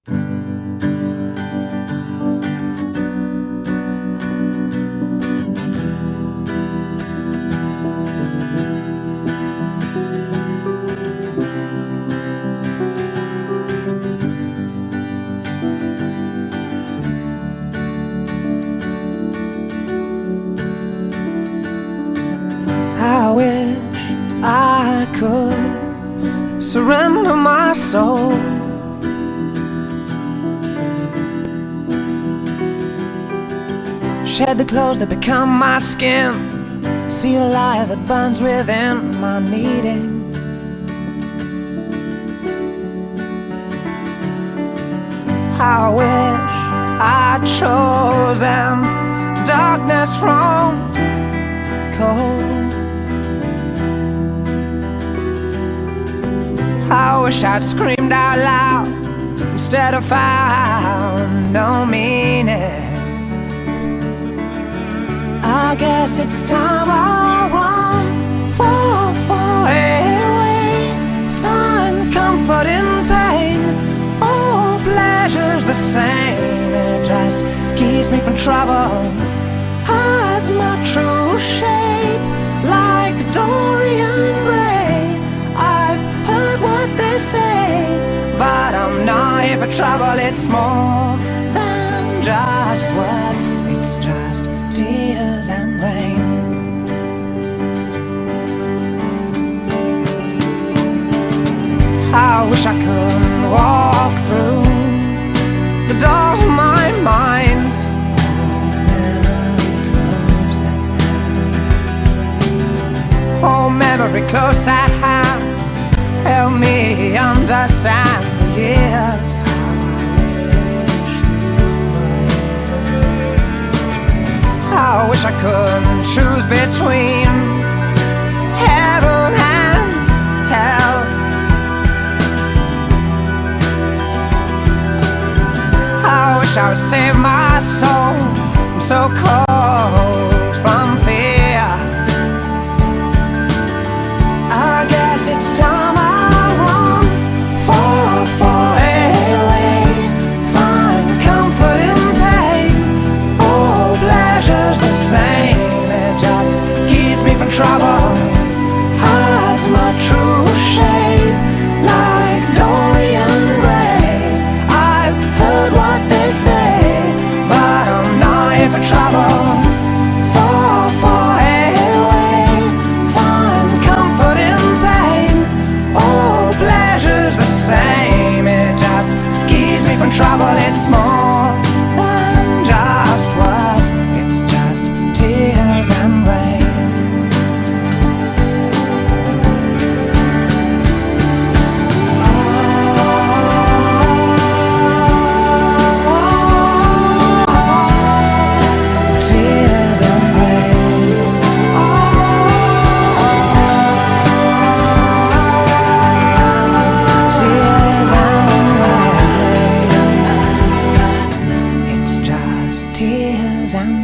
I wish I could surrender my soul, shed the clothes that become my skin, see the light that burns within my needing. I wish I'd chosen darkness from cold. I wish I'd screamed out loud instead of found no meaning. I guess it's time I run far away, find comfort in pain. All pleasure's the same, it just keeps me from trouble, hides my true shape like Dorian Gray. I've heard what they say, but I'm not here for trouble. It's more than just words, it's just tears and rain. I wish I could walk through the doors of my mind, hold memory close at hand, help me understand the years. I wish I could choose between heaven and hell. I wish I would save my soul, I'm so cold from fear. I guess it's time I run far away, find comfort in pain. All pleasure's the same, it just keeps me from trouble, hides my true shape like Dorian Gray. I've heard what they say, but I'm not here for trouble. Far away, find comfort in pain. All pleasure's the same, it just keeps me from trouble. It's more than just words, it's just tears and rain. Tears and rain. Tears and rain. It's just tears and